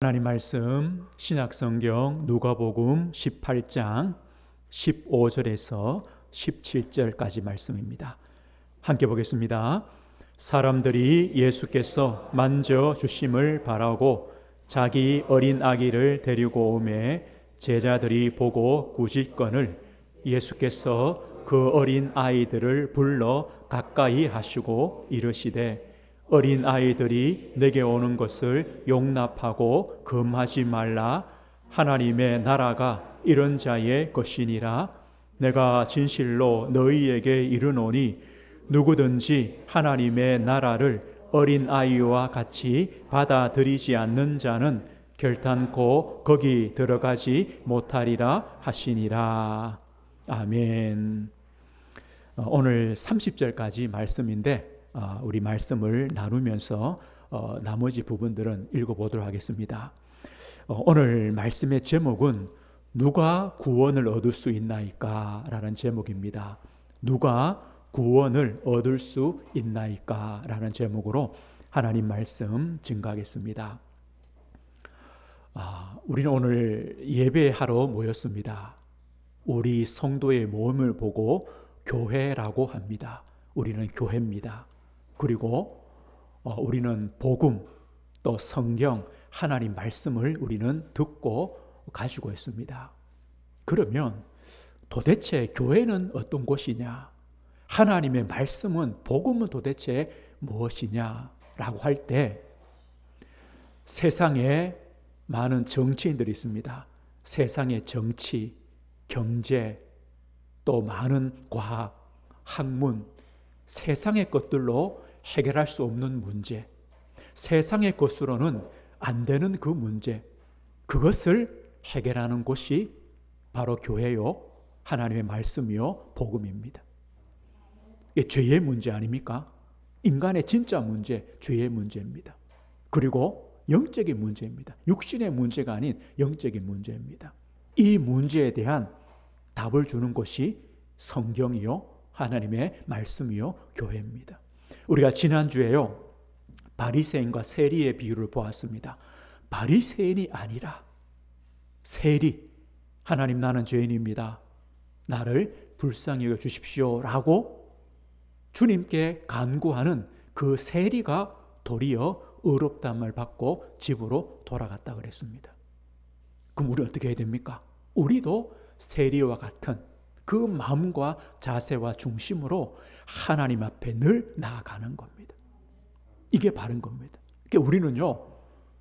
하나님 말씀 신약성경 누가복음 18장 15절에서 17절까지 말씀입니다. 함께 보겠습니다. 사람들이 예수께서 만져 주심을 바라고 자기 어린 아기를 데리고 오매 제자들이 보고 꾸짖거늘 예수께서 그 어린 아이들을 불러 가까이 하시고 이르시되 어린 아이들이 내게 오는 것을 용납하고 금하지 말라. 하나님의 나라가 이런 자의 것이니라. 내가 진실로 너희에게 이르노니 누구든지 하나님의 나라를 어린 아이와 같이 받아들이지 않는 자는 결단코 거기 들어가지 못하리라 하시니라. 아멘. 오늘 30절까지 말씀인데 우리 말씀을 나누면서 나머지 부분들은 읽어보도록 하겠습니다. 오늘 말씀의 제목은 누가 구원을 얻을 수 있나이까? 라는 제목입니다. 누가 구원을 얻을 수 있나이까? 라는 제목으로 하나님 말씀 증거하겠습니다. 우리는 오늘 예배하러 모였습니다. 우리 성도의 모임을 보고 교회라고 합니다. 우리는 교회입니다. 그리고 우리는 복음, 또 성경, 하나님 말씀을 우리는 듣고 가지고 있습니다. 그러면 도대체 교회는 어떤 곳이냐? 하나님의 말씀은, 복음은 도대체 무엇이냐라고 할 때 세상에 많은 정치인들이 있습니다. 세상의 정치, 경제, 또 많은 과학, 학문, 세상의 것들로 해결할 수 없는 문제, 세상의 것으로는 안 되는 그 문제, 그것을 해결하는 곳이 바로 교회요, 하나님의 말씀이요, 복음입니다. 이게 죄의 문제 아닙니까? 인간의 진짜 문제, 죄의 문제입니다. 그리고 영적인 문제입니다. 육신의 문제가 아닌 영적인 문제입니다. 이 문제에 대한 답을 주는 것이 성경이요, 하나님의 말씀이요, 교회입니다. 우리가 지난주에요, 바리새인과 세리의 비유를 보았습니다. 바리새인이 아니라 세리, 하나님 나는 죄인입니다. 나를 불쌍히 여겨 주십시오 라고 주님께 간구하는 그 세리가 도리어 의롭다함을 받고 집으로 돌아갔다 그랬습니다. 그럼 우리 어떻게 해야 됩니까? 우리도 세리와 같은 그 마음과 자세와 중심으로 하나님 앞에 늘 나아가는 겁니다. 이게 바른 겁니다. 그러니까 우리는요,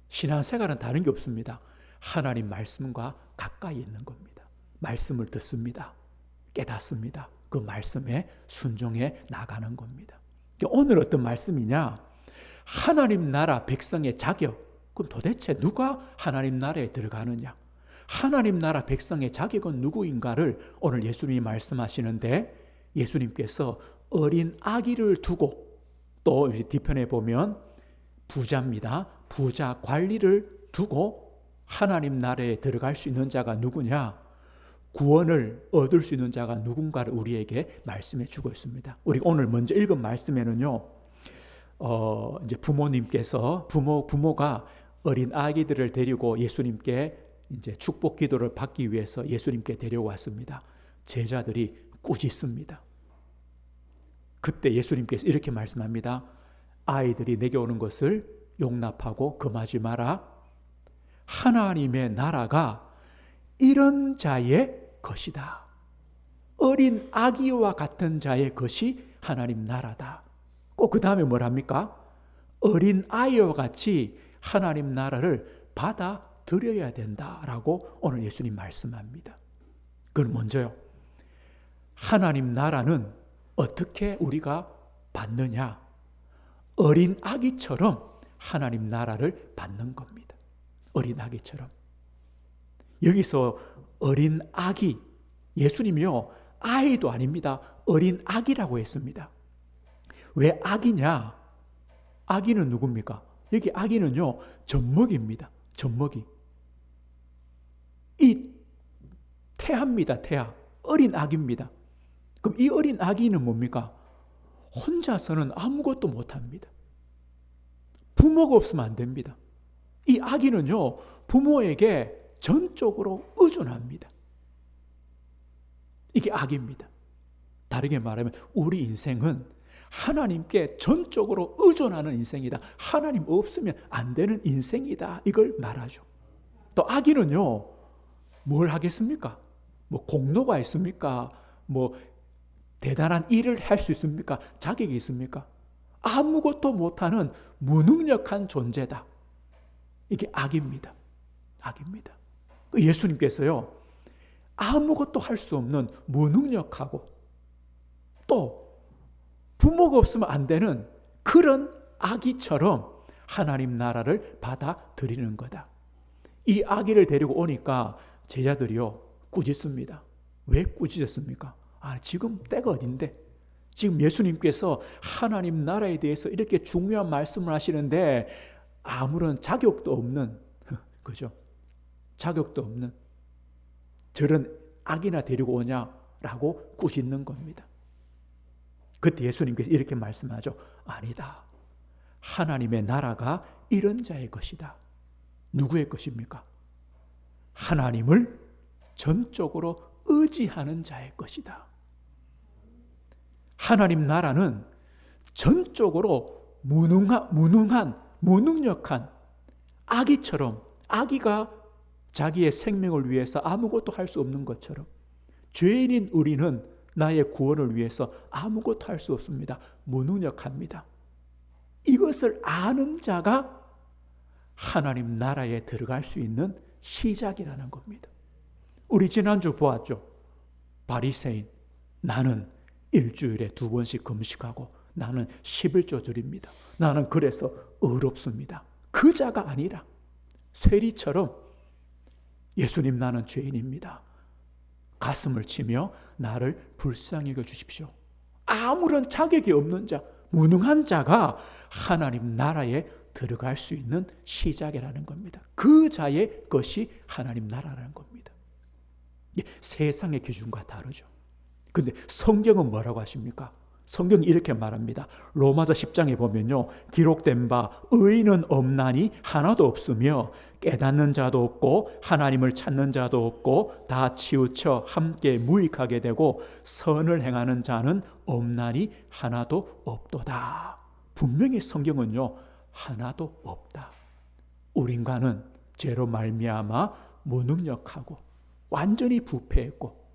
신앙생활은 다른 게 없습니다. 하나님 말씀과 가까이 있는 겁니다. 말씀을 듣습니다. 깨닫습니다. 그 말씀에 순종해 나가는 겁니다. 그러니까 오늘 어떤 말씀이냐? 하나님 나라 백성의 자격. 그럼 도대체 누가 하나님 나라에 들어가느냐? 하나님 나라 백성의 자격은 누구인가를 오늘 예수님이 말씀하시는데, 예수님께서 어린 아기를 두고, 또 뒤편에 보면 부자입니다. 부자 관리를 두고 하나님 나라에 들어갈 수 있는 자가 누구냐? 구원을 얻을 수 있는 자가 누군가를 우리에게 말씀해 주고 있습니다. 우리가 오늘 먼저 읽은 말씀에는요, 이제 부모가 어린 아기들을 데리고 예수님께 이제 축복 기도를 받기 위해서 예수님께 데려왔습니다. 제자들이 꾸짖습니다. 그때 예수님께서 이렇게 말씀합니다. 아이들이 내게 오는 것을 용납하고 금하지 마라. 하나님의 나라가 이런 자의 것이다. 어린 아기와 같은 자의 것이 하나님 나라다. 꼭 그 다음에 뭐랍니까? 어린 아이와 같이 하나님 나라를 받아들여야 된다라고 오늘 예수님 말씀합니다. 그건 먼저요, 하나님 나라는 어떻게 우리가 받느냐? 어린 아기처럼 하나님 나라를 받는 겁니다. 어린 아기처럼. 여기서 어린 아기, 예수님이요, 아이도 아닙니다. 어린 아기라고 했습니다. 왜 아기냐? 아기는 누굽니까? 여기 아기는요, 젖먹이입니다. 젖먹이. 이 태아입니다. 태아. 어린 아기입니다. 그럼 이 어린 아기는 뭡니까? 혼자서는 아무것도 못합니다. 부모가 없으면 안 됩니다. 이 아기는요, 부모에게 전적으로 의존합니다. 이게 악입니다. 다르게 말하면 우리 인생은 하나님께 전적으로 의존하는 인생이다. 하나님 없으면 안 되는 인생이다. 이걸 말하죠. 또 악인은요, 뭘 하겠습니까? 뭐 공로가 있습니까? 뭐 대단한 일을 할 수 있습니까? 자격이 있습니까? 아무것도 못하는 무능력한 존재다. 이게 악입니다. 악입니다. 예수님께서요, 아무것도 할 수 없는 무능력하고 또 부모가 없으면 안 되는 그런 아기처럼 하나님 나라를 받아들이는 거다. 이 아기를 데리고 오니까 제자들이요, 꾸짖습니다. 왜 꾸짖었습니까? 지금 때가 어딘데? 지금 예수님께서 하나님 나라에 대해서 이렇게 중요한 말씀을 하시는데 아무런 자격도 없는, 그죠? 자격도 없는 저런 아기나 데리고 오냐라고 꾸짖는 겁니다. 그때 예수님께서 이렇게 말씀하죠. 아니다. 하나님의 나라가 이런 자의 것이다. 누구의 것입니까? 하나님을 전적으로 의지하는 자의 것이다. 하나님 나라는 전적으로 무능력한 아기처럼, 아기가 자기의 생명을 위해서 아무것도 할 수 없는 것처럼 죄인인 우리는 나의 구원을 위해서 아무것도 할 수 없습니다. 무능력합니다. 이것을 아는 자가 하나님 나라에 들어갈 수 있는 시작이라는 겁니다. 우리 지난주 보았죠. 바리새인, 나는 일주일에 2번씩 금식하고 나는 11조 드립니다. 나는 그래서 의롭습니다. 그 자가 아니라 쇠리처럼 예수님, 나는 죄인입니다. 가슴을 치며 나를 불쌍히 여겨 주십시오. 아무런 자격이 없는 자, 무능한 자가 하나님 나라에 들어갈 수 있는 시작이라는 겁니다. 그 자의 것이 하나님 나라라는 겁니다. 세상의 기준과 다르죠. 근데 성경은 뭐라고 하십니까? 성경이 이렇게 말합니다. 로마서 10장에 보면요, 기록된 바 의인은 없나니 하나도 없으며 깨닫는 자도 없고 하나님을 찾는 자도 없고 다 치우쳐 함께 무익하게 되고 선을 행하는 자는 없나니 하나도 없도다. 분명히 성경은요, 하나도 없다. 우리 인간은 죄로 말미암아 무능력하고 완전히 부패했고,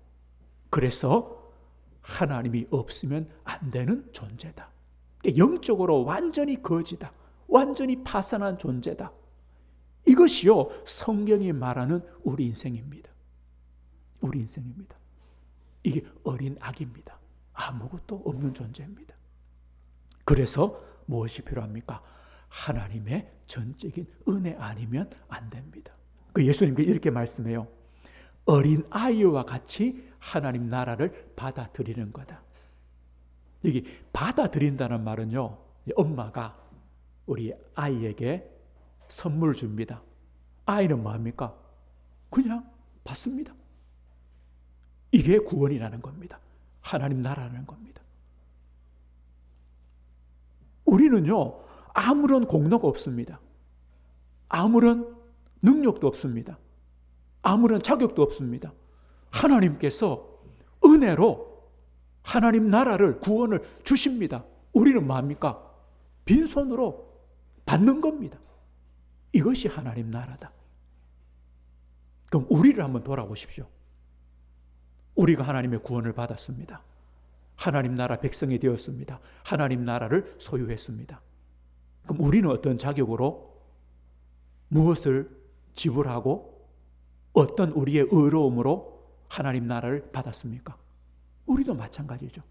그래서 하나님이 없으면 안 되는 존재다. 영적으로 완전히 거지다. 완전히 파산한 존재다. 이것이요, 성경이 말하는 우리 인생입니다. 우리 인생입니다. 이게 어린 악입니다. 아무것도 없는 존재입니다. 그래서 무엇이 필요합니까? 하나님의 전적인 은혜 아니면 안 됩니다. 그 예수님께서 이렇게 말씀해요. 어린 아이와 같이 하나님 나라를 받아들이는 거다. 여기 받아들인다는 말은요, 엄마가 우리 아이에게 선물을 줍니다. 아이는 뭐합니까? 그냥 받습니다. 이게 구원이라는 겁니다. 하나님 나라라는 겁니다. 우리는요, 아무런 공로가 없습니다. 아무런 능력도 없습니다. 아무런 자격도 없습니다. 하나님께서 은혜로 하나님 나라를, 구원을 주십니다. 우리는 뭐합니까? 빈손으로 받는 겁니다. 이것이 하나님 나라다. 그럼 우리를 한번 돌아보십시오. 우리가 하나님의 구원을 받았습니다. 하나님 나라 백성이 되었습니다. 하나님 나라를 소유했습니다. 그럼 우리는 어떤 자격으로 무엇을 지불하고 어떤 우리의 의로움으로 하나님 나라를 받았습니까? 우리도 마찬가지죠.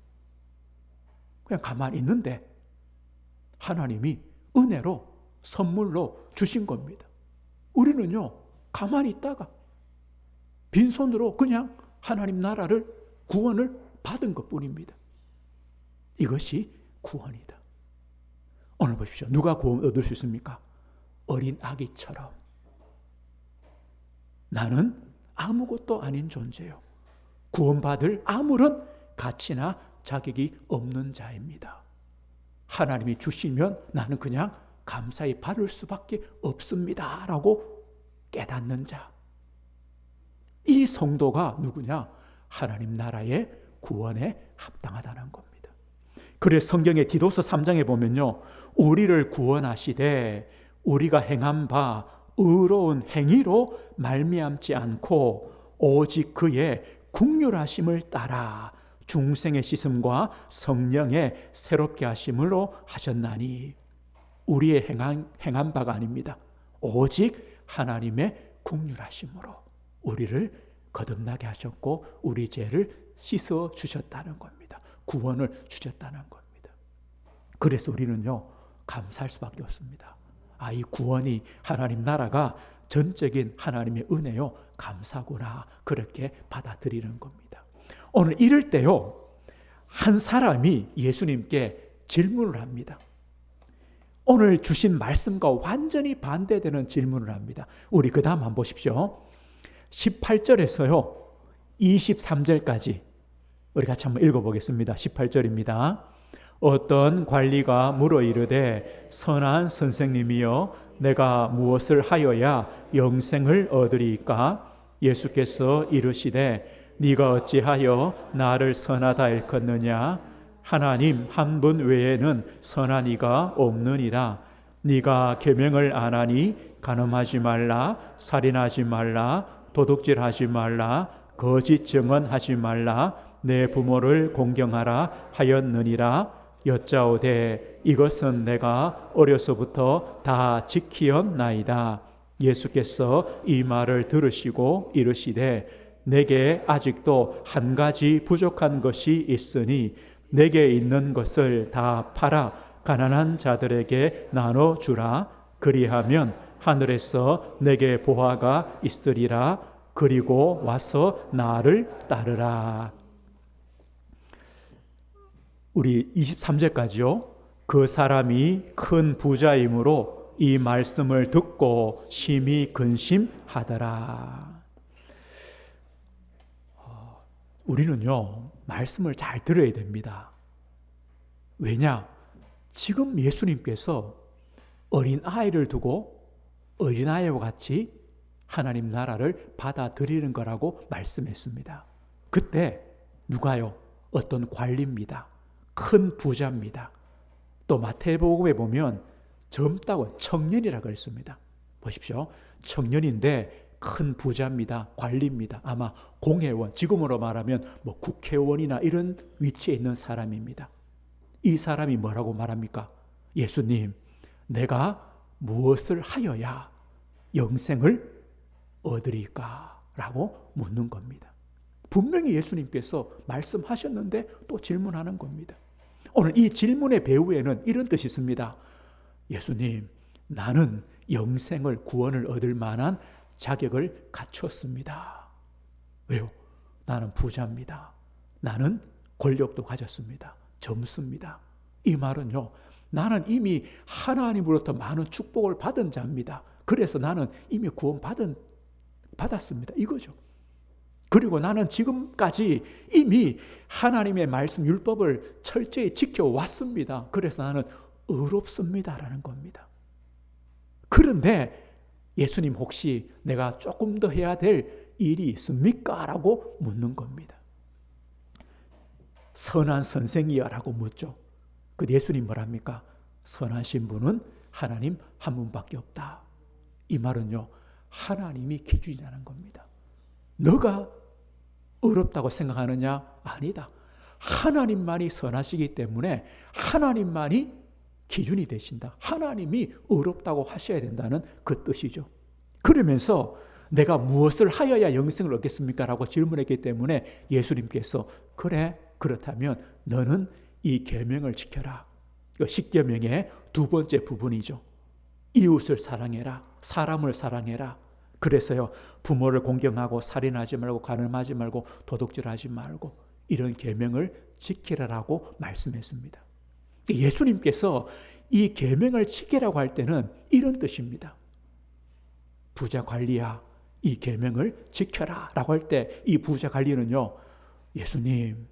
그냥 가만히 있는데 하나님이 은혜로 선물로 주신 겁니다. 우리는요, 가만히 있다가 빈손으로 그냥 하나님 나라를, 구원을 받은 것뿐입니다. 이것이 구원이다. 오늘 보십시오. 누가 구원 얻을 수 있습니까? 어린 아기처럼. 나는 아무것도 아닌 존재요. 구원받을 아무런 가치나 자격이 없는 자입니다. 하나님이 주시면 나는 그냥 감사히 받을 수밖에 없습니다 라고 깨닫는 자, 이 성도가 누구냐? 하나님 나라의 구원에 합당하다는 겁니다. 그래서 성경의 디도서 3장에 보면요, 우리를 구원하시되 우리가 행한 바 의로운 행위로 말미암지 않고 오직 그의 긍휼하심을 따라 중생의 씻음과 성령의 새롭게 하심으로 하셨나니, 우리의 행한 바가 아닙니다. 오직 하나님의 긍휼하심으로 우리를 거듭나게 하셨고 우리 죄를 씻어 주셨다는 겁니다. 구원을 주셨다는 겁니다. 그래서 우리는요, 감사할 수밖에 없습니다. 이 구원이, 하나님 나라가 전적인 하나님의 은혜요, 감사구나, 그렇게 받아들이는 겁니다. 오늘 이럴 때요, 한 사람이 예수님께 질문을 합니다. 오늘 주신 말씀과 완전히 반대되는 질문을 합니다. 우리 그 다음 한번 보십시오. 18절에서요 23절까지 우리 같이 한번 읽어보겠습니다. 18절입니다. 어떤 관리가 물어 이르되 선한 선생님이여 내가 무엇을 하여야 영생을 얻으리이까? 예수께서 이르시되 네가 어찌하여 나를 선하다 일컫느냐? 하나님 한 분 외에는 선한 이가 없느니라. 네가 계명을 안 하니 간음하지 말라, 살인하지 말라, 도둑질하지 말라, 거짓 증언하지 말라, 내 부모를 공경하라 하였느니라. 여짜오되 이것은 내가 어려서부터 다 지키었나이다. 예수께서 이 말을 들으시고 이르시되 내게 아직도 한 가지 부족한 것이 있으니 내게 있는 것을 다 팔아 가난한 자들에게 나눠주라. 그리하면 하늘에서 내게 보화가 있으리라. 그리고 와서 나를 따르라. 우리 23절까지요. 그 사람이 큰 부자이므로 이 말씀을 듣고 심히 근심하더라. 우리는요, 말씀을 잘 들어야 됩니다. 왜냐? 지금 예수님께서 어린아이를 두고 어린아이와 같이 하나님 나라를 받아들이는 거라고 말씀했습니다. 그때 누가요? 어떤 관리입니다. 큰 부자입니다. 또 마태복음에 보면 젊다고 청년이라 그랬습니다. 보십시오. 청년인데 큰 부자입니다. 관리입니다. 아마 공회원, 지금으로 말하면 국회의원이나 이런 위치에 있는 사람입니다. 이 사람이 뭐라고 말합니까? 예수님, 내가 무엇을 하여야 영생을 얻으리까? 라고 묻는 겁니다. 분명히 예수님께서 말씀하셨는데 또 질문하는 겁니다. 오늘 이 질문의 배후에는 이런 뜻이 있습니다. 예수님, 나는 영생을, 구원을 얻을 만한 자격을 갖췄습니다. 왜요? 나는 부자입니다. 나는 권력도 가졌습니다. 젊습니다. 이 말은요, 나는 이미 하나님으로부터 많은 축복을 받은 자입니다. 그래서 나는 이미 구원 받았습니다. 이거죠. 그리고 나는 지금까지 이미 하나님의 말씀, 율법을 철저히 지켜왔습니다. 그래서 나는 의롭습니다라는 겁니다. 그런데 예수님, 혹시 내가 조금 더 해야 될 일이 있습니까? 라고 묻는 겁니다. 선한 선생이여 라고 묻죠. 그 예수님 뭐랍니까? 선하신 분은 하나님 한 분밖에 없다. 이 말은요, 하나님이 기준이라는 겁니다. 너가 의롭다고 생각하느냐? 아니다. 하나님만이 선하시기 때문에 하나님만이 기준이 되신다. 하나님이 의롭다고 하셔야 된다는 그 뜻이죠. 그러면서 내가 무엇을 하여야 영생을 얻겠습니까? 라고 질문했기 때문에 예수님께서 그래, 그렇다면 너는 이 계명을 지켜라. 이거 십계명의 두 번째 부분이죠. 이웃을 사랑해라. 사람을 사랑해라. 그래서요, 부모를 공경하고 살인하지 말고 간음하지 말고 도둑질하지 말고 이런 계명을 지키라라고 말씀했습니다. 예수님께서 이 계명을 지키라고 할 때는 이런 뜻입니다. 부자 관리야, 이 계명을 지켜라 라고 할 때 이 부자 관리는요, 예수님,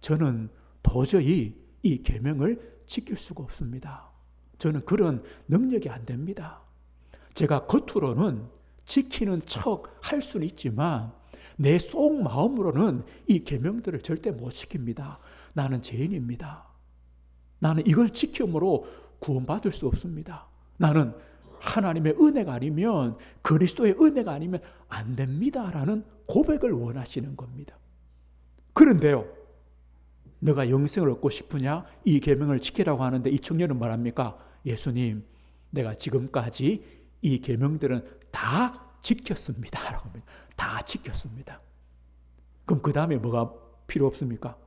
저는 도저히 이 계명을 지킬 수가 없습니다. 저는 그런 능력이 안 됩니다. 제가 겉으로는 지키는 척 할 수는 있지만 내 속 마음으로는 이 계명들을 절대 못 지킵니다. 나는 죄인입니다. 나는 이걸 지킴으로 구원받을 수 없습니다. 나는 하나님의 은혜가 아니면, 그리스도의 은혜가 아니면 안 됩니다라는 고백을 원하시는 겁니다. 그런데요, 너가 영생을 얻고 싶으냐? 이 계명을 지키라고 하는데 이 청년은 말합니까? 예수님, 내가 지금까지 이 계명들은 다 지켰습니다 라고 합니다. 다 지켰습니다. 그럼 그 다음에 뭐가 필요 없습니까?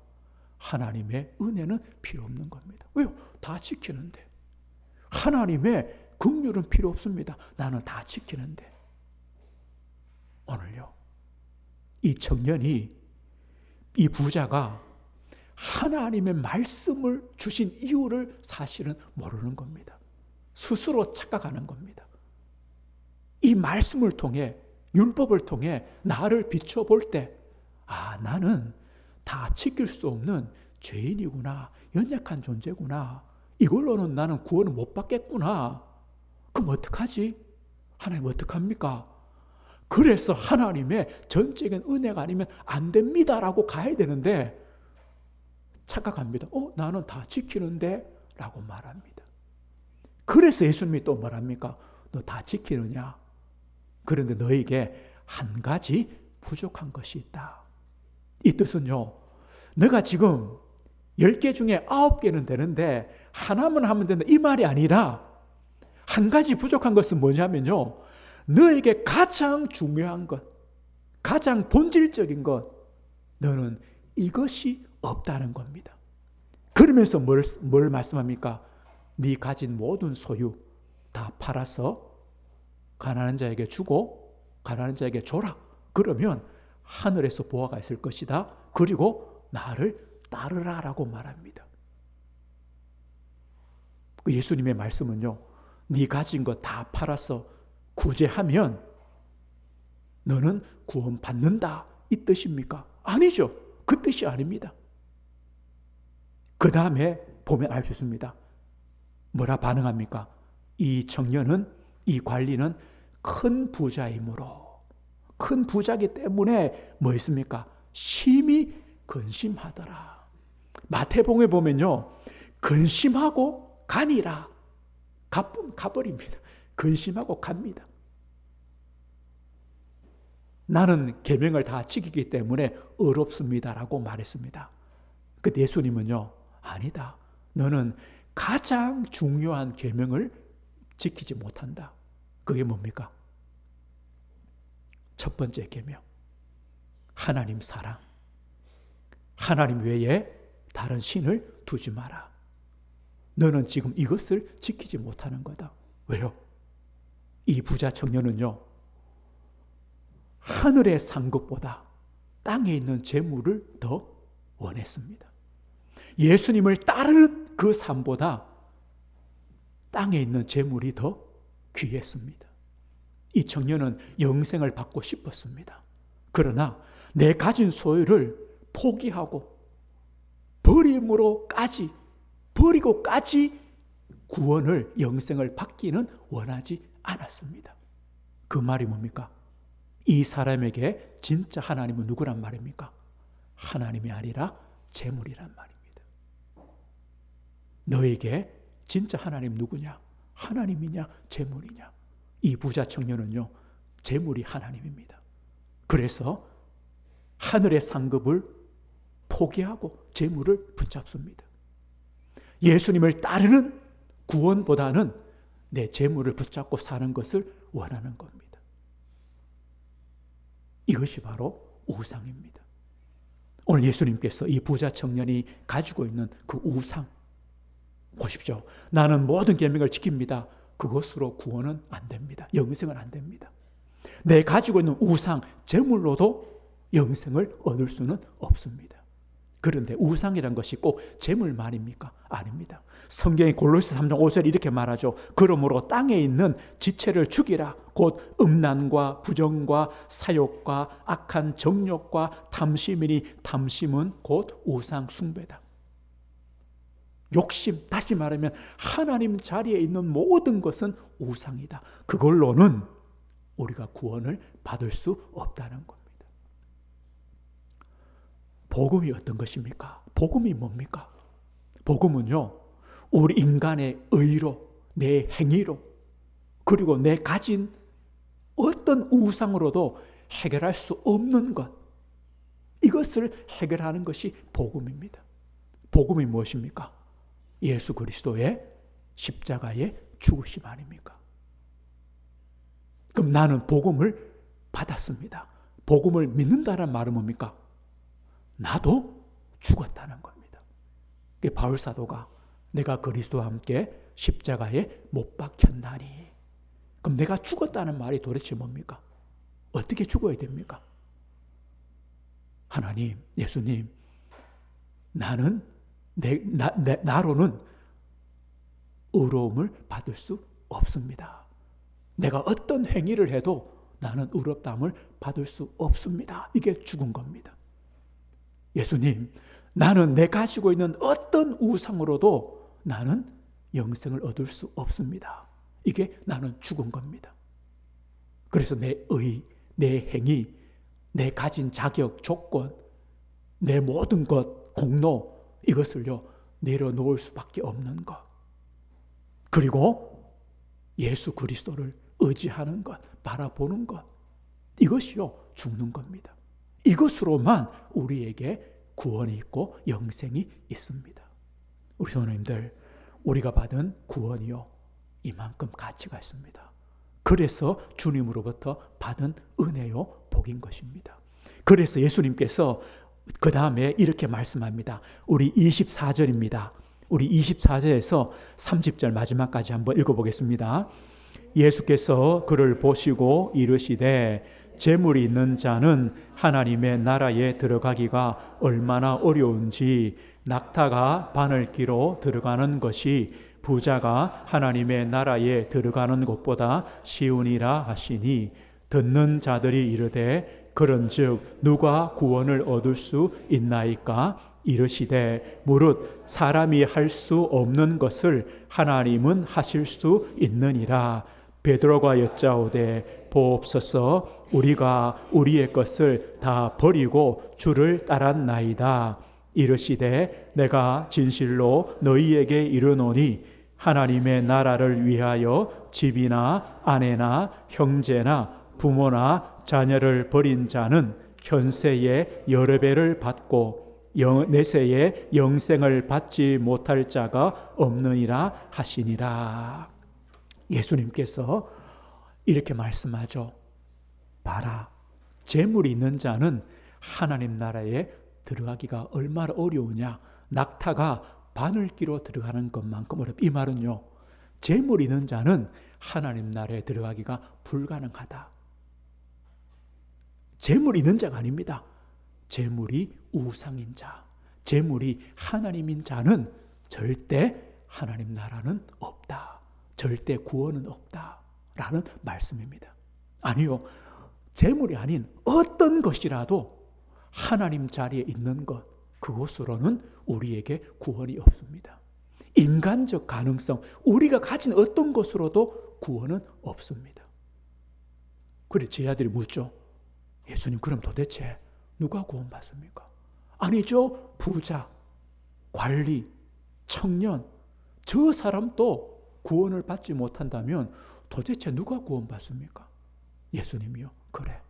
하나님의 은혜는 필요 없는 겁니다. 왜요? 다 지키는데. 하나님의 긍휼은 필요 없습니다. 나는 다 지키는데. 오늘요, 이 청년이, 이 부자가 하나님의 말씀을 주신 이유를 사실은 모르는 겁니다. 스스로 착각하는 겁니다. 이 말씀을 통해, 율법을 통해 나를 비춰볼 때, 아, 나는 다 지킬 수 없는 죄인이구나, 연약한 존재구나, 이걸로는 나는 구원을 못 받겠구나. 그럼 어떡하지? 하나님 어떡합니까? 그래서 하나님의 전적인 은혜가 아니면 안 됩니다라고 가야 되는데 착각합니다. 나는 다 지키는데 라고 말합니다. 그래서 예수님이 또 말합니까? 너 다 지키느냐? 그런데 너에게 한 가지 부족한 것이 있다. 이 뜻은요, 너가 지금 10개 중에 9개는 되는데 하나만 하면 된다, 이 말이 아니라 한 가지 부족한 것은 뭐냐면요, 너에게 가장 중요한 것, 가장 본질적인 것, 너는 이것이 없다는 겁니다. 그러면서 뭘 말씀합니까? 네 가진 모든 소유 다 팔아서 가난한 자에게 주고 가난한 자에게 줘라. 그러면 하늘에서 보화가 있을 것이다. 그리고 나를 따르라 라고 말합니다. 예수님의 말씀은요, 네 가진 거 다 팔아서 구제하면 너는 구원받는다, 이 뜻입니까? 아니죠. 그 뜻이 아닙니다. 그 다음에 보면 알 수 있습니다. 뭐라 반응합니까? 이 청년은, 이 관리는 큰 부자이므로, 큰 부자기 때문에 뭐 있습니까? 심히 근심하더라. 마태복음에 보면요, 근심하고 가니라. 가버립니다. 근심하고 갑니다. 나는 계명을 다 지키기 때문에 어렵습니다라고 말했습니다. 그때 예수님은요, 아니다. 너는 가장 중요한 계명을 지키지 못한다. 그게 뭡니까? 첫 번째 계명, 하나님 사랑. 하나님 외에 다른 신을 두지 마라. 너는 지금 이것을 지키지 못하는 거다. 왜요? 이 부자 청년은요, 하늘의 상급보다 땅에 있는 재물을 더 원했습니다. 예수님을 따르는 그 삶보다 땅에 있는 재물이 더 귀했습니다. 이 청년은 영생을 받고 싶었습니다. 그러나 내 가진 소유를 포기하고 버리고까지 구원을, 영생을 받기는 원하지 않았습니다. 그 말이 뭡니까? 이 사람에게 진짜 하나님은 누구란 말입니까? 하나님이 아니라 재물이란 말입니다. 너에게 진짜 하나님 누구냐? 하나님이냐? 재물이냐? 이 부자 청년은요, 재물이 하나님입니다. 그래서 하늘의 상급을 포기하고 재물을 붙잡습니다. 예수님을 따르는 구원보다는 내 재물을 붙잡고 사는 것을 원하는 겁니다. 이것이 바로 우상입니다. 오늘 예수님께서 이 부자 청년이 가지고 있는 그 우상 보십시오. 나는 모든 계명을 지킵니다. 그것으로 구원은 안 됩니다. 영생은 안 됩니다. 내 가지고 있는 우상, 재물로도 영생을 얻을 수는 없습니다. 그런데 우상이란 것이 꼭 재물만입니까? 아닙니다. 성경의 골로새 3장 5절 이렇게 말하죠. 그러므로 땅에 있는 지체를 죽이라. 곧 음란과 부정과 사욕과 악한 정욕과 탐심이니 탐심은 곧 우상 숭배다. 욕심, 다시 말하면 하나님 자리에 있는 모든 것은 우상이다. 그걸로는 우리가 구원을 받을 수 없다는 겁니다. 복음이 어떤 것입니까? 복음이 뭡니까? 복음은요, 우리 인간의 의로, 내 행위로, 그리고 내 가진 어떤 우상으로도 해결할 수 없는 것, 이것을 해결하는 것이 복음입니다. 복음이 무엇입니까? 예수 그리스도의 십자가의 죽으심 아닙니까? 그럼 나는 복음을 받았습니다. 복음을 믿는다는 말은 뭡니까? 나도 죽었다는 겁니다. 바울 사도가 내가 그리스도와 함께 십자가에 못 박혔나니, 그럼 내가 죽었다는 말이 도대체 뭡니까? 어떻게 죽어야 됩니까? 하나님, 예수님, 나는 나로는 의로움을 받을 수 없습니다. 내가 어떤 행위를 해도 나는 의롭다함을 받을 수 없습니다. 이게 죽은 겁니다. 예수님, 나는 내 가지고 있는 어떤 우상으로도 나는 영생을 얻을 수 없습니다. 이게 나는 죽은 겁니다. 그래서 내 의, 내 행위, 내 가진 자격, 조건, 내 모든 것, 공로, 이것을요 내려놓을 수밖에 없는 것, 그리고 예수 그리스도를 의지하는 것, 바라보는 것, 이것이요 죽는 겁니다. 이것으로만 우리에게 구원이 있고 영생이 있습니다. 우리 성도님들, 우리가 받은 구원이요 이만큼 가치가 있습니다. 그래서 주님으로부터 받은 은혜요 복인 것입니다. 그래서 예수님께서 그 다음에 이렇게 말씀합니다. 우리 24절입니다. 우리 24절에서 30절 마지막까지 한번 읽어보겠습니다. 예수께서 그를 보시고 이르시되 재물이 있는 자는 하나님의 나라에 들어가기가 얼마나 어려운지 낙타가 바늘기로 들어가는 것이 부자가 하나님의 나라에 들어가는 것보다 쉬우니라 하시니, 듣는 자들이 이르되 그런즉 누가 구원을 얻을 수 있나이까? 이르시되 무릇 사람이 할 수 없는 것을 하나님은 하실 수 있느니라. 베드로가 여짜오되 보옵소서, 우리가 우리의 것을 다 버리고 주를 따랐나이다. 이르시되 내가 진실로 너희에게 이르노니 하나님의 나라를 위하여 집이나 아내나 형제나 부모나 자녀를 버린 자는 현세에 여러 배를 받고 내세에 영생을 받지 못할 자가 없느니라 하시니라. 예수님께서 이렇게 말씀하죠. 봐라, 재물이 있는 자는 하나님 나라에 들어가기가 얼마나 어려우냐. 낙타가 바늘기로 들어가는 것만큼 어렵다. 이 말은요, 재물이 있는 자는 하나님 나라에 들어가기가 불가능하다. 재물이 있는 자가 아닙니다. 재물이 우상인 자, 재물이 하나님인 자는 절대 하나님 나라는 없다. 절대 구원은 없다. 라는 말씀입니다. 아니요, 재물이 아닌 어떤 것이라도 하나님 자리에 있는 것, 그것으로는 우리에게 구원이 없습니다. 인간적 가능성, 우리가 가진 어떤 것으로도 구원은 없습니다. 그래 제자들이 묻죠. 예수님, 그럼 도대체 누가 구원받습니까? 아니죠. 부자, 관리, 청년, 저 사람도 구원을 받지 못한다면 도대체 누가 구원받습니까? 예수님이요. 그래,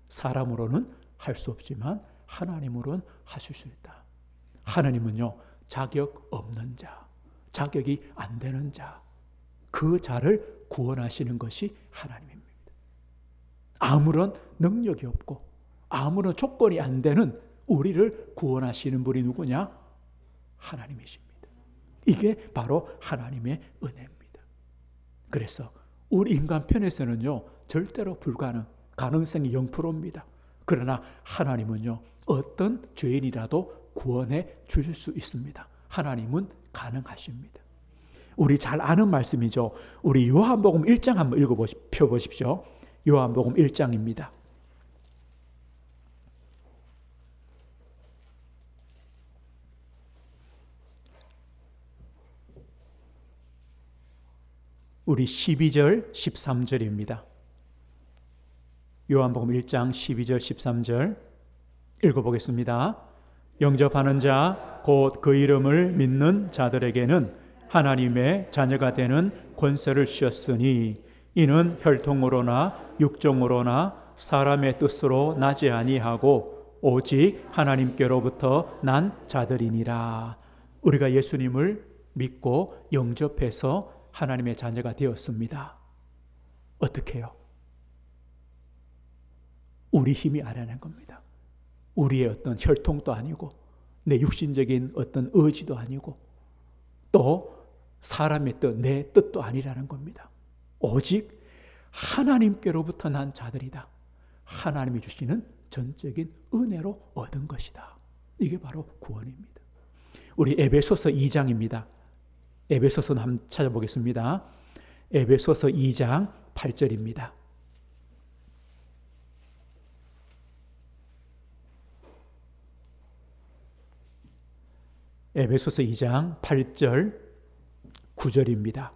사람으로는 할 수 없지만 하나님으로는 하실 수 있다. 하나님은요, 자격 없는 자, 자격이 안 되는 자, 그 자를 구원하시는 것이 하나님입니다. 아무런 능력이 없고 아무런 조건이 안 되는 우리를 구원하시는 분이 누구냐? 하나님이십니다. 이게 바로 하나님의 은혜입니다. 그래서 우리 인간 편에서는요, 절대로 불가능, 가능성이 0%입니다. 그러나 하나님은요, 어떤 죄인이라도 구원해 주실 수 있습니다. 하나님은 가능하십니다. 우리 잘 아는 말씀이죠. 우리 요한복음 1장 한번 펴보십시오. 요한복음 1장입니다. 우리 12절, 13절입니다. 요한복음 1장 12절, 13절 읽어보겠습니다. 영접하는 자, 곧 그 이름을 믿는 자들에게는 하나님의 자녀가 되는 권세를 주셨으니 이는 혈통으로나 육정으로나 사람의 뜻으로 나지 아니하고 오직 하나님께로부터 난 자들이니라. 우리가 예수님을 믿고 영접해서 하나님의 자녀가 되었습니다. 어떻게 해요? 우리 힘이 아니라는 겁니다. 우리의 어떤 혈통도 아니고 내 육신적인 어떤 의지도 아니고 또 사람의 뜻, 내 뜻도 아니라는 겁니다. 오직 하나님께로부터 난 자들이다. 하나님이 주시는 전적인 은혜로 얻은 것이다. 이게 바로 구원입니다. 우리 에베소서 2장입니다. 에베소서 한번 찾아보겠습니다. 에베소서 2장 8절입니다. 에베소서 2장 8절 9절입니다.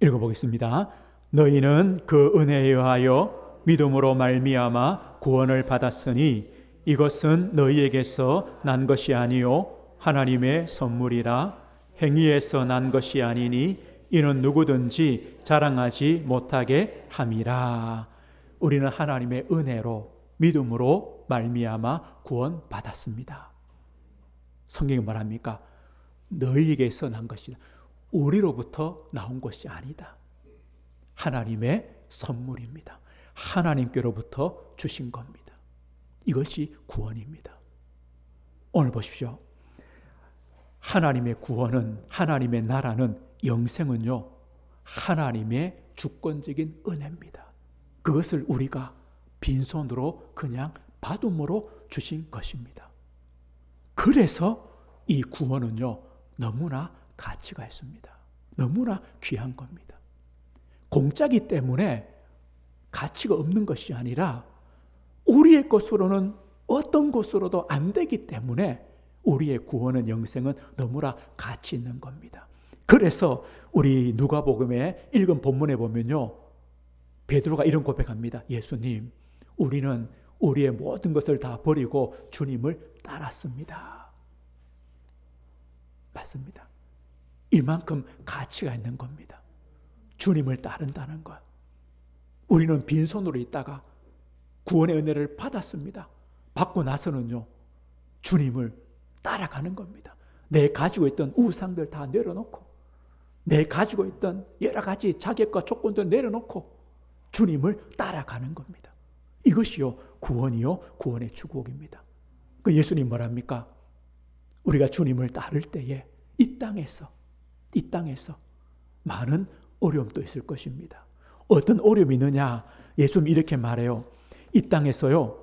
읽어보겠습니다. 너희는 그 은혜에 의하여 믿음으로 말미암아 구원을 받았으니 이것은 너희에게서 난 것이 아니요 하나님의 선물이라. 행위에서 난 것이 아니니 이는 누구든지 자랑하지 못하게 함이라. 우리는 하나님의 은혜로 믿음으로 말미암아 구원 받았습니다. 성경이 말합니까? 너희에게서 난 것이다. 우리로부터 나온 것이 아니다. 하나님의 선물입니다. 하나님께로부터 주신 겁니다. 이것이 구원입니다. 오늘 보십시오. 하나님의 구원은, 하나님의 나라는, 영생은요, 하나님의 주권적인 은혜입니다. 그것을 우리가 빈손으로 그냥 받음으로 주신 것입니다. 그래서 이 구원은요, 너무나 가치가 있습니다. 너무나 귀한 겁니다. 공짜기 때문에 가치가 없는 것이 아니라 우리의 것으로는 어떤 것으로도 안 되기 때문에 우리의 구원은, 영생은 너무나 가치 있는 겁니다. 그래서 우리 누가복음에 읽은 본문에 보면요, 베드로가 이런 고백합니다. 예수님, 우리는 우리의 모든 것을 다 버리고 주님을 따랐습니다. 맞습니다. 이만큼 가치가 있는 겁니다. 주님을 따른다는 것. 우리는 빈손으로 있다가 구원의 은혜를 받았습니다. 받고 나서는요, 주님을 따라가는 겁니다. 내 가지고 있던 우상들 다 내려놓고, 내 가지고 있던 여러 가지 자격과 조건들 내려놓고 주님을 따라가는 겁니다. 이것이요, 구원이요, 구원의 축복입니다. 그 예수님 뭐랍니까? 우리가 주님을 따를 때에 이 땅에서 많은 어려움도 있을 것입니다. 어떤 어려움이 있느냐? 예수님 이렇게 말해요. 이 땅에서요,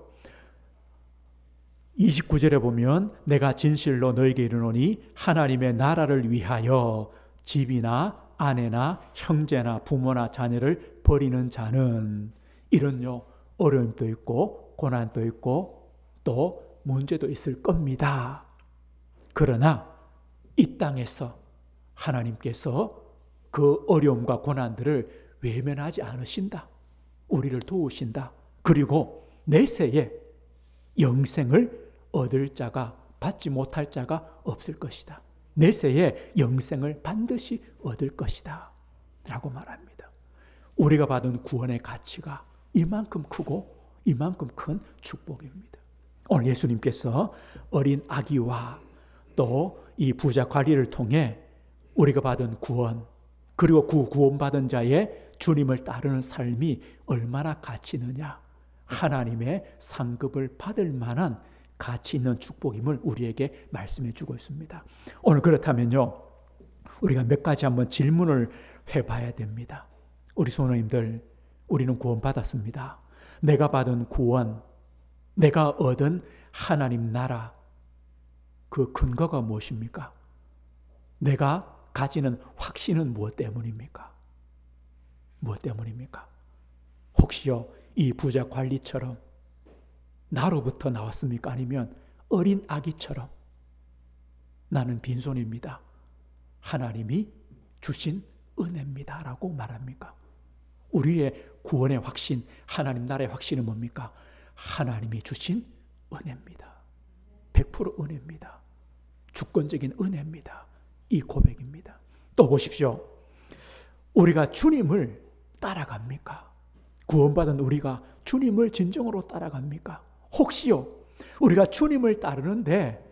29절에 보면 내가 진실로 너에게 이르노니 하나님의 나라를 위하여 집이나 아내나 형제나 부모나 자녀를 버리는 자는, 이런요, 어려움도 있고 고난도 있고 또 문제도 있을 겁니다. 그러나 이 땅에서 하나님께서 그 어려움과 고난들을 외면하지 않으신다. 우리를 도우신다. 그리고 내세에 영생을 얻을 자가, 받지 못할 자가 없을 것이다. 내세에 영생을 반드시 얻을 것이다 라고 말합니다. 우리가 받은 구원의 가치가 이만큼 크고 이만큼 큰 축복입니다. 오늘 예수님께서 어린 아기와 또 이 부자 관리를 통해 우리가 받은 구원, 그리고 구원받은 자의 주님을 따르는 삶이 얼마나 가치 있느냐, 하나님의 상급을 받을 만한 가치 있는 축복임을 우리에게 말씀해 주고 있습니다. 오늘 그렇다면요, 우리가 몇 가지 한번 질문을 해봐야 됩니다. 우리 성도님들, 우리는 구원받았습니다. 내가 받은 구원, 내가 얻은 하나님 나라, 그 근거가 무엇입니까? 내가 가지는 확신은 무엇 때문입니까? 무엇 때문입니까? 혹시요, 이 부자 관리처럼 나로부터 나왔습니까? 아니면 어린 아기처럼 나는 빈손입니다, 하나님이 주신 은혜입니다 라고 말합니까? 우리의 구원의 확신, 하나님 나라의 확신은 뭡니까? 하나님이 주신 은혜입니다. 100% 은혜입니다. 주권적인 은혜입니다. 이 고백입니다. 또 보십시오. 우리가 주님을 따라갑니까? 구원받은 우리가 주님을 진정으로 따라갑니까? 혹시요, 우리가 주님을 따르는데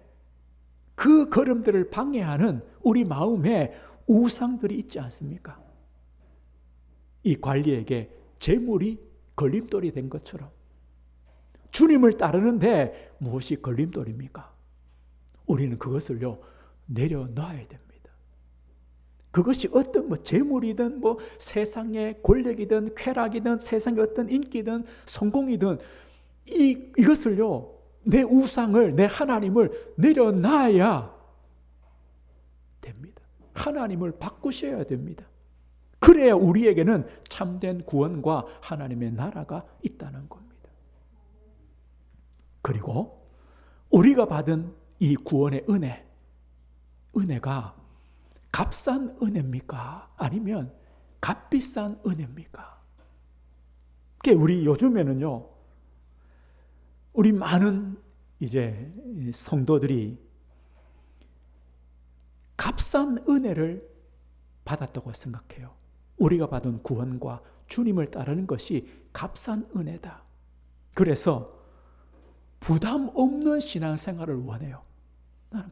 그 걸음들을 방해하는 우리 마음에 우상들이 있지 않습니까? 이 관리에게 재물이 걸림돌이 된 것처럼 주님을 따르는데 무엇이 걸림돌입니까? 우리는 그것을요 내려놔야 됩니다. 그것이 어떤 재물이든 세상의 권력이든 쾌락이든 세상의 어떤 인기든 성공이든 이것을요 내 우상을, 내 하나님을 내려놔야 됩니다. 하나님을 바꾸셔야 됩니다. 그래야 우리에게는 참된 구원과 하나님의 나라가 있다는 겁니다. 그리고 우리가 받은 이 구원의 은혜가 값싼 은혜입니까? 아니면 값비싼 은혜입니까? 우리 요즘에는요, 우리 많은 이제 성도들이 값싼 은혜를 받았다고 생각해요. 우리가 받은 구원과 주님을 따르는 것이 값싼 은혜다. 그래서 부담 없는 신앙생활을 원해요. 나는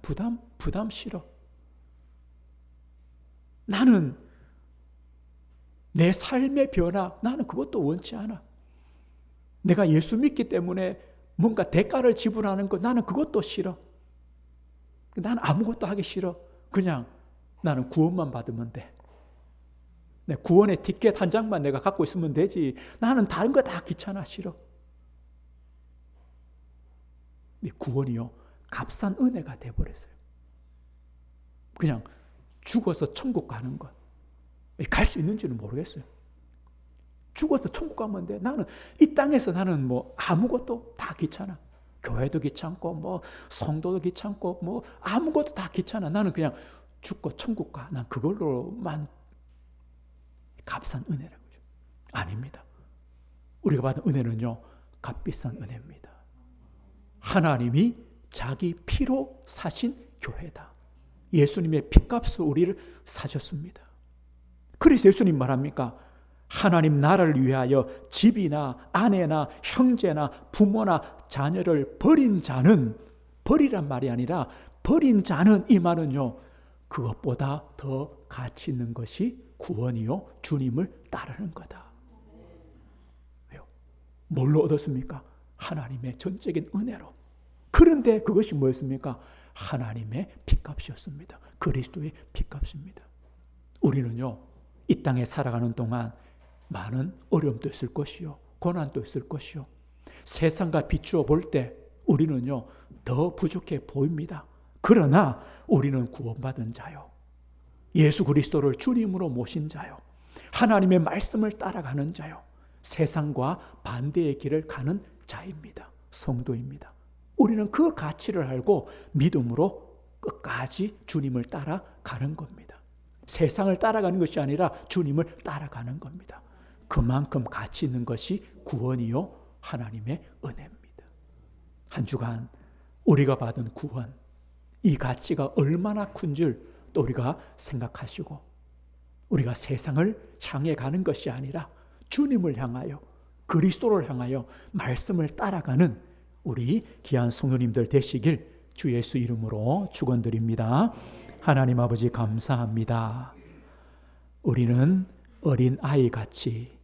부담 싫어. 나는 내 삶의 변화, 나는 그것도 원치 않아. 내가 예수 믿기 때문에 뭔가 대가를 지불하는 것, 나는 그것도 싫어. 나는 아무것도 하기 싫어. 그냥 나는 구원만 받으면 돼. 내 구원의 티켓 한 장만 내가 갖고 있으면 되지. 나는 다른 거 다 귀찮아, 싫어. 구원이요, 값싼 은혜가 돼버렸어요. 그냥 죽어서 천국 가는 것. 갈 수 있는지는 모르겠어요. 죽어서 천국 가면 돼. 나는 이 땅에서 나는 아무것도 다 귀찮아. 교회도 귀찮고 성도도 귀찮고 아무것도 다 귀찮아. 나는 그냥 죽고 천국 가. 난 그걸로만 값싼 은혜라는 거죠. 아닙니다. 우리가 받은 은혜는요, 값비싼 은혜입니다. 하나님이 자기 피로 사신 교회다. 예수님의 피값으로 우리를 사셨습니다. 그래서 예수님 말합니까? 하나님 나라를 위하여 집이나 아내나 형제나 부모나 자녀를 버린 자는, 버리란 말이 아니라 버린 자는, 이 말은요, 그것보다 더 가치 있는 것이 구원이요, 주님을 따르는 거다. 왜요? 뭘로 얻었습니까? 하나님의 전적인 은혜로. 그런데 그것이 뭐였습니까? 하나님의 피값이었습니다. 그리스도의 피값입니다. 우리는요, 이 땅에 살아가는 동안 많은 어려움도 있을 것이요, 고난도 있을 것이요, 세상과 비추어 볼 때 우리는요 더 부족해 보입니다. 그러나 우리는 구원받은 자요, 예수 그리스도를 주님으로 모신 자요, 하나님의 말씀을 따라가는 자요, 세상과 반대의 길을 가는 자입니다. 성도입니다. 우리는 그 가치를 알고 믿음으로 끝까지 주님을 따라가는 겁니다. 세상을 따라가는 것이 아니라 주님을 따라가는 겁니다. 그만큼 가치 있는 것이 구원이요, 하나님의 은혜입니다. 한 주간 우리가 받은 구원, 이 가치가 얼마나 큰 줄 또 우리가 생각하시고, 우리가 세상을 향해 가는 것이 아니라 주님을 향하여, 그리스도를 향하여 말씀을 따라가는 우리 귀한 성도님들 되시길 주 예수 이름으로 축원드립니다. 하나님 아버지 감사합니다. 우리는 어린 아이같이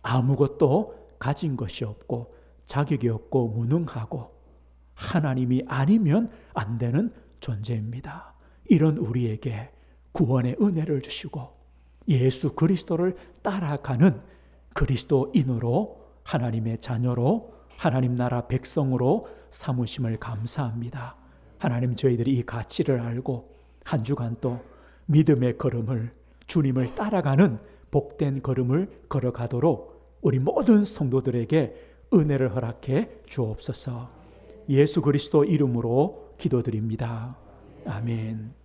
아무것도 가진 것이 없고 자격이 없고 무능하고 하나님이 아니면 안 되는 존재입니다. 이런 우리에게 구원의 은혜를 주시고 예수 그리스도를 따라가는 그리스도인으로, 하나님의 자녀로, 하나님 나라 백성으로 삼으심을 감사합니다. 하나님, 저희들이 이 가치를 알고 한 주간 또 믿음의 걸음을, 주님을 따라가는 복된 걸음을 걸어가도록 우리 모든 성도들에게 은혜를 허락해 주옵소서. 예수 그리스도 이름으로 기도드립니다. 아멘.